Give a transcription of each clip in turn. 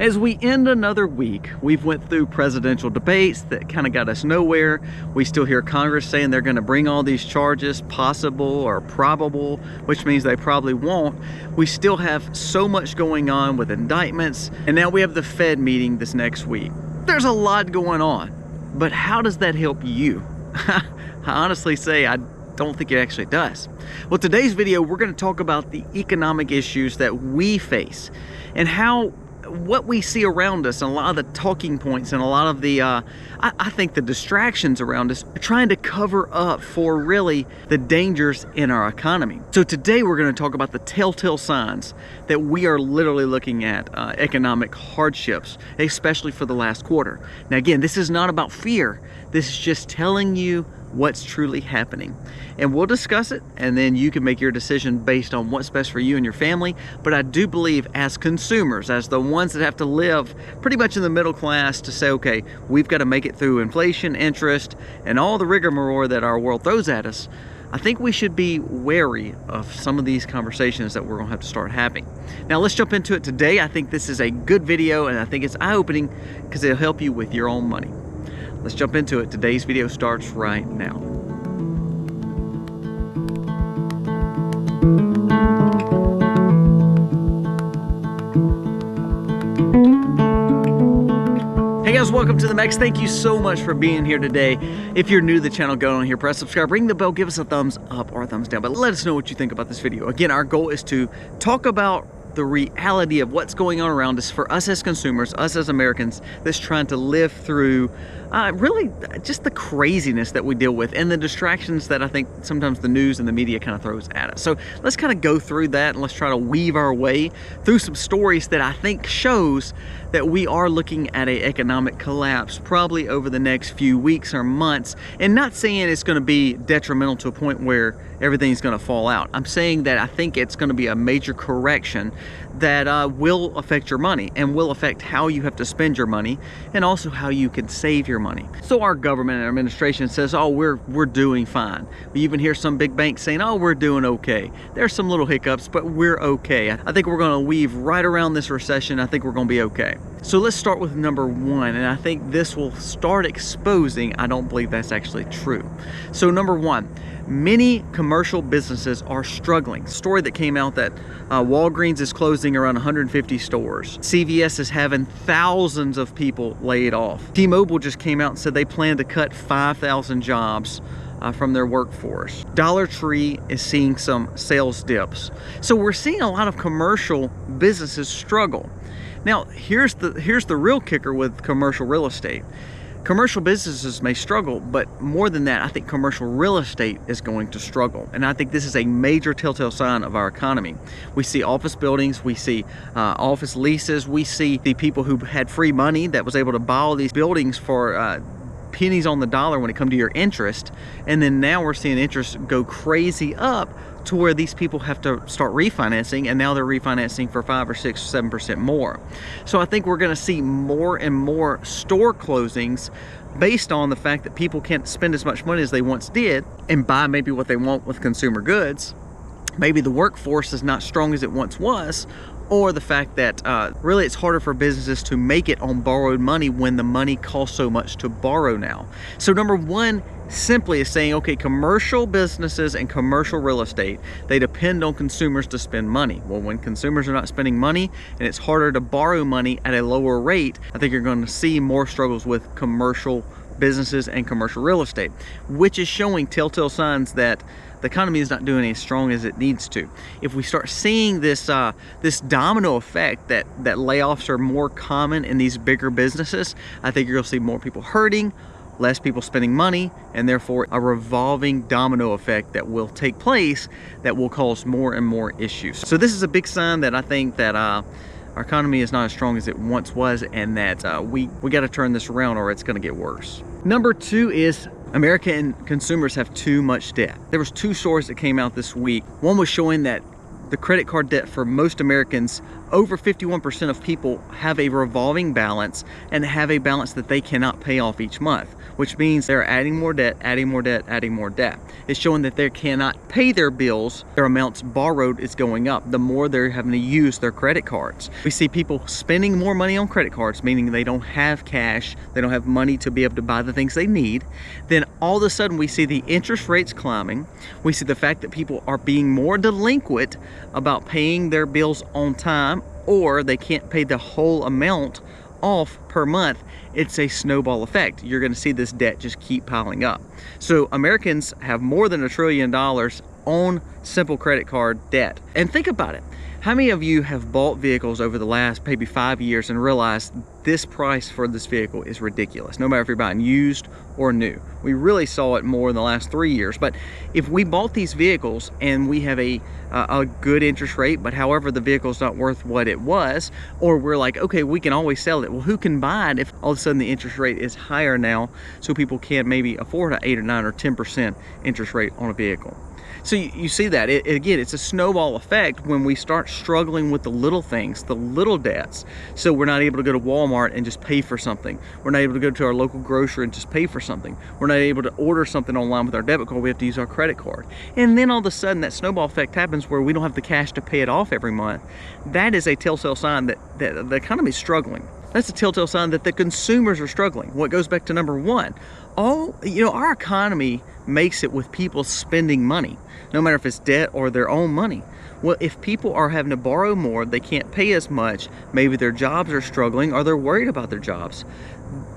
As we end another week, we've went through presidential debates that kind of got us nowhere. We still hear Congress saying they're going to bring all these charges, possible or probable, which means they probably won't. We still have so much going on with indictments, and now we have the Fed meeting this next week. There's a lot going on, but how does that help you? I honestly say I don't think it actually does. Well, today's video, we're going to talk about the economic issues that we face and how what we see around us and a lot of the talking points and a lot of the, I think the distractions around us are trying to cover up for really the dangers in our economy. So today we're going to talk about the telltale signs that we are literally looking at economic hardships, especially for the last quarter. Now again, this is not about fear. This is just telling you what's truly happening, and we'll discuss it, and then you can make your decision based on what's best for you and your family. But I do believe as consumers, as the ones that have to live pretty much in the middle class, to say, okay, we've got to make it through inflation, interest, and all the rigmarole that our world throws at us, I think we should be wary of some of these conversations that we're gonna have to start having. Now let's jump into it today. I think this is a good video, and I think it's eye-opening because it'll help you with your own money. Let's jump into it. Today's video starts right now. Hey guys, welcome to the Max. Thank you so much for being here today. If you're new to the channel, go on here, press subscribe, ring the bell, give us a thumbs up or a thumbs down, but let us know what you think about this video. Again, our goal is to talk about the reality of what's going on around us for us as consumers, us as Americans, that's trying to live through really just the craziness that we deal with and the distractions that I think sometimes the news and the media kind of throws at us. So let's kind of go through that, and let's try to weave our way through some stories that I think shows that we are looking at an economic collapse probably over the next few weeks or months, and not saying it's going to be detrimental to a point where everything's going to fall out. I'm saying that I think it's going to be a major correction that will affect your money and will affect how you have to spend your money and also how you can save your money. So our government and administration says, oh, we're doing fine. We even hear some big banks saying, oh, we're doing okay. There's some little hiccups, but we're okay. I think we're going to weave right around this recession. I think we're going to be okay. So let's start with number one, and I think this will start exposing I don't believe that's actually true. So number one, many commercial businesses are struggling. Story that came out that Walgreens is closing around 150 stores. CVS is having thousands of people laid off. T-Mobile just came out and said they plan to cut 5,000 jobs from their workforce. Dollar Tree is seeing some sales dips. So we're seeing a lot of commercial businesses struggle. Now, here's the real kicker with commercial real estate. Commercial businesses may struggle, but more than that, I think commercial real estate is going to struggle. And I think this is a major telltale sign of our economy. We see office buildings, we see office leases, we see the people who had free money that was able to buy all these buildings for pennies on the dollar when it comes to your interest. And then now we're seeing interest go crazy up to where these people have to start refinancing, and now they're refinancing for 5 or 6 or 7% more. So I think we're going to see more and more store closings based on the fact that people can't spend as much money as they once did and buy maybe what they want with consumer goods. Maybe the workforce is not strong as it once was, or the fact that really it's harder for businesses to make it on borrowed money when the money costs so much to borrow now. So number one simply is saying, okay, commercial businesses and commercial real estate, they depend on consumers to spend money. Well, when consumers are not spending money and it's harder to borrow money at a lower rate, I think you're going to see more struggles with commercial businesses and commercial real estate, which is showing telltale signs that the economy is not doing as strong as it needs to. If we start seeing this this domino effect that layoffs are more common in these bigger businesses, I think you're going to see more people hurting, less people spending money, and therefore a revolving domino effect that will take place that will cause more and more issues. So this is a big sign that I think that our economy is not as strong as it once was, and that we got to turn this around or it's going to get worse. Number two is American consumers have too much debt. There was 2 stories that came out this week. One was showing that the credit card debt for most Americans over 51% of people have a revolving balance and have a balance that they cannot pay off each month, which means they're adding more debt, adding more debt, adding more debt. It's showing that they cannot pay their bills. Their amounts borrowed is going up the more they're having to use their credit cards. We see people spending more money on credit cards, meaning they don't have cash, they don't have money to be able to buy the things they need. Then all of a sudden we see the interest rates climbing. We see the fact that people are being more delinquent about paying their bills on time, or they can't pay the whole amount off per month. It's a snowball effect. You're going to see this debt just keep piling up. So Americans have more than $1 trillion on simple credit card debt. And think about it. How many of you have bought vehicles over the last maybe 5 years and realized this price for this vehicle is ridiculous, no matter if you're buying used or new? We really saw it more in the last 3 years. But if we bought these vehicles and we have a good interest rate, but however the vehicle's not worth what it was, or we're like, okay, we can always sell it. Well, who can buy it if all of a sudden the interest rate is higher now, so people can maybe afford an 8 or 9 or 10% interest rate on a vehicle? So you see that, again, it's a snowball effect when we start struggling with the little things, the little debts. So we're not able to go to Walmart and just pay for something. We're not able to go to our local grocer and just pay for something. We're not able to order something online with our debit card. We have to use our credit card. And then all of a sudden that snowball effect happens where we don't have the cash to pay it off every month. That is a telltale sign that the economy is struggling. That's a telltale sign that the consumers are struggling. What goes back to number one, our economy makes it with people spending money, no matter if it's debt or their own money. Well, if people are having to borrow more, they can't pay as much, maybe their jobs are struggling or they're worried about their jobs.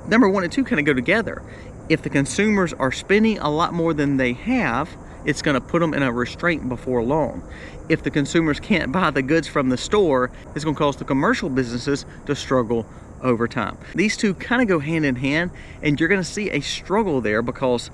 Number one and two kind of go together. If the consumers are spending a lot more than they have, it's going to put them in a restraint before long. If the consumers can't buy the goods from the store, it's going to cause the commercial businesses to struggle over time. These two kind of go hand in hand, and you're going to see a struggle there because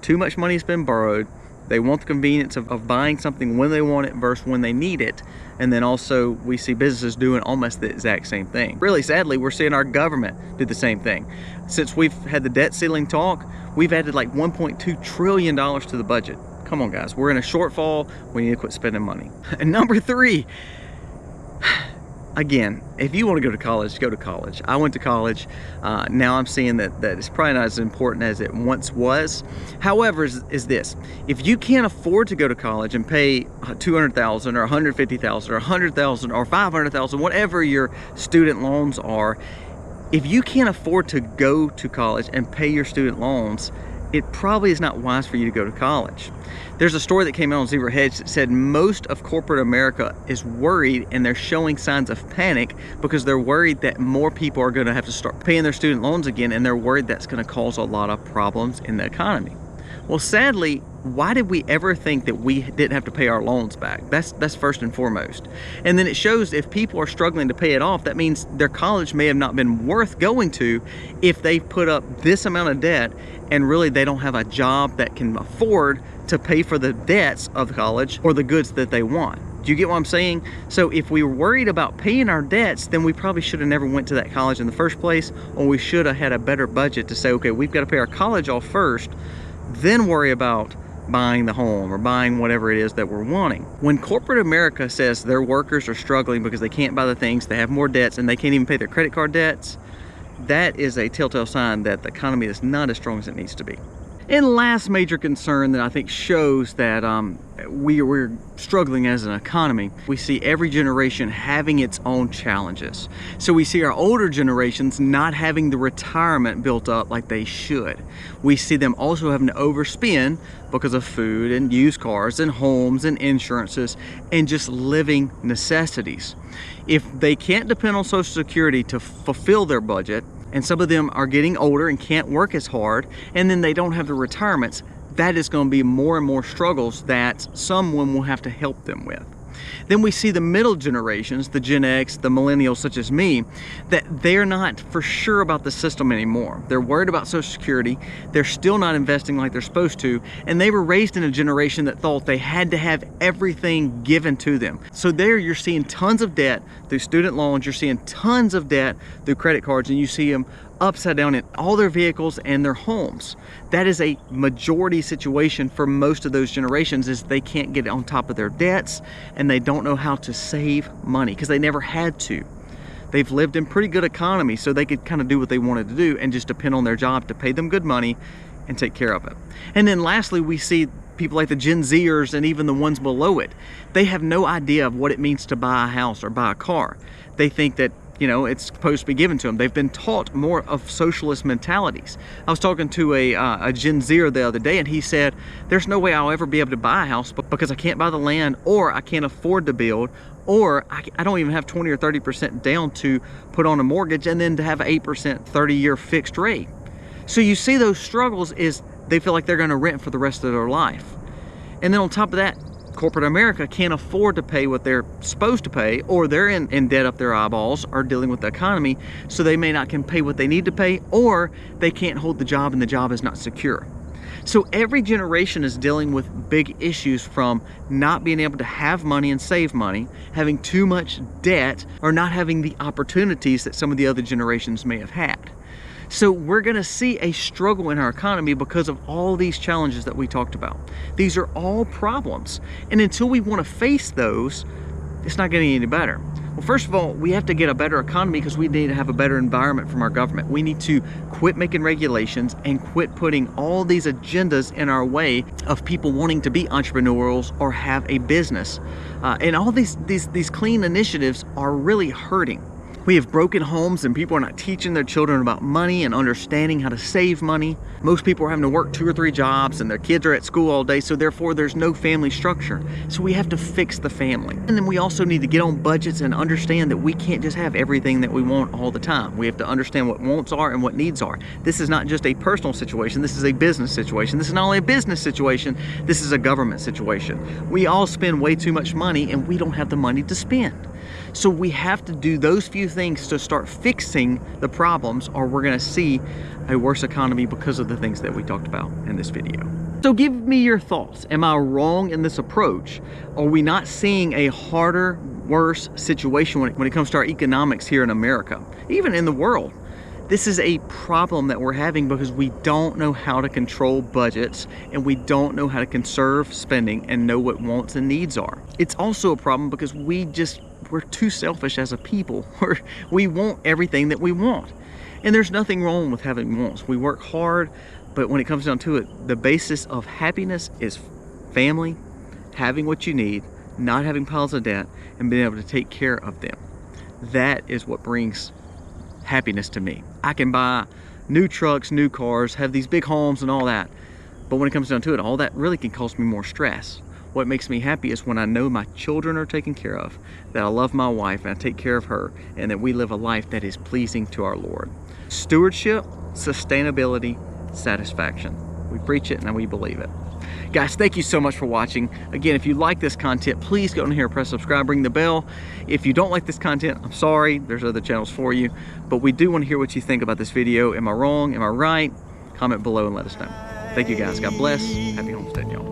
too much money has been borrowed. They want the convenience of buying something when they want it versus when they need it. And then also we see businesses doing almost the exact same thing. Really sadly, we're seeing our government do the same thing. Since we've had the debt ceiling talk, we've added like $1.2 trillion to the budget. Come on guys, we're in a shortfall. We need to quit spending money. And number three, again, if you want to go to college, go to college. I went to college. Now I'm seeing that it's probably not as important as it once was. However, is this. If you can't afford to go to college and pay $200,000 or $150,000 or $100,000 or $500,000, whatever your student loans are, if you can't afford to go to college and pay your student loans, it probably is not wise for you to go to college. There's a story that came out on Zero Hedge that said most of corporate America is worried and they're showing signs of panic because they're worried that more people are going to have to start paying their student loans again, and they're worried that's going to cause a lot of problems in the economy. Well, sadly, why did we ever think that we didn't have to pay our loans back? That's first and foremost. And then it shows if people are struggling to pay it off, that means their college may have not been worth going to if they put up this amount of debt and really they don't have a job that can afford to pay for the debts of college or the goods that they want. Do you get what I'm saying? So if we were worried about paying our debts, then we probably should have never went to that college in the first place, or we should have had a better budget to say, okay, we've got to pay our college off first, then worry about buying the home or buying whatever it is that we're wanting. When corporate America says their workers are struggling because they can't buy the things, they have more debts, and they can't even pay their credit card debts, that is a telltale sign that the economy is not as strong as it needs to be. And last major concern that I think shows that we're struggling as an economy, we see every generation having its own challenges. So we see our older generations not having the retirement built up like they should. We see them also having to overspend because of food and used cars and homes and insurances and just living necessities. If they can't depend on Social Security to fulfill their budget, and some of them are getting older and can't work as hard, and then they don't have the retirements, that is going to be more and more struggles that someone will have to help them with. Then we see the middle generations, the Gen X, the millennials such as me, that they're not for sure about the system anymore. They're worried about Social Security. They're still not investing like they're supposed to. And they were raised in a generation that thought they had to have everything given to them. So there you're seeing tons of debt through student loans. You're seeing tons of debt through credit cards, and you see them upside down in all their vehicles and their homes. That is a majority situation for most of those generations, is they can't get on top of their debts and they don't know how to save money because they never had to. They've lived in pretty good economy, so they could kind of do what they wanted to do and just depend on their job to pay them good money and take care of it. And then lastly, we see people like the Gen Zers and even the ones below it. They have no idea of what it means to buy a house or buy a car. They think that, you know, it's supposed to be given to them. They've been taught more of socialist mentalities. I was talking to a Gen Zer the other day, and he said, there's no way I'll ever be able to buy a house because I can't buy the land, or I can't afford to build, or I don't even have 20 or 30% down to put on a mortgage and then to have an 8% 30-year fixed rate. So you see those struggles is they feel like they're going to rent for the rest of their life. And then on top of that, corporate America can't afford to pay what they're supposed to pay, or they're in debt up their eyeballs, or dealing with the economy, so they may not can pay what they need to pay, or they can't hold the job and the job is not secure. So every generation is dealing with big issues, from not being able to have money and save money, having too much debt, or not having the opportunities that some of the other generations may have had. So we're going to see a struggle in our economy because of all these challenges that we talked about. These are all problems. And until we want to face those, it's not getting any better. Well, first of all, we have to get a better economy because we need to have a better environment from our government. We need to quit making regulations and quit putting all these agendas in our way of people wanting to be entrepreneurs or have a business. And all these clean initiatives are really hurting. We have broken homes, and people are not teaching their children about money and understanding how to save money. Most people are having to work 2 or 3 jobs, and their kids are at school all day, so therefore there's no family structure. So we have to fix the family. And then we also need to get on budgets and understand that we can't just have everything that we want all the time. We have to understand what wants are and what needs are. This is not just a personal situation, this is a business situation. This is not only a business situation, this is a government situation. We all spend way too much money, and we don't have the money to spend. So we have to do those few things to start fixing the problems, or we're going to see a worse economy because of the things that we talked about in this video. So give me your thoughts. Am I wrong in this approach? Are we not seeing a harder, worse situation when it comes to our economics here in America, even in the world? This is a problem that we're having because we don't know how to control budgets, and we don't know how to conserve spending and know what wants and needs are. It's also a problem because we're too selfish as a people. We want everything that we want. And there's nothing wrong with having wants. We work hard, but when it comes down to it, the basis of happiness is family, having what you need, not having piles of debt, and being able to take care of them. That is what brings happiness to me. I can buy new trucks, new cars, have these big homes and all that, but when it comes down to it, all that really can cause me more stress. What makes me happy is when I know my children are taken care of, that I love my wife and I take care of her, and that we live a life that is pleasing to our Lord. Stewardship, sustainability, satisfaction. We preach it and we believe it. Guys, thank you so much for watching. Again, if you like this content, please go in here, press subscribe, ring the bell. If you don't like this content, I'm sorry, there's other channels for you, but we do want to hear what you think about this video. Am I wrong? Am I right? Comment below and let us know. Thank you guys. God bless. Happy homestead, y'all.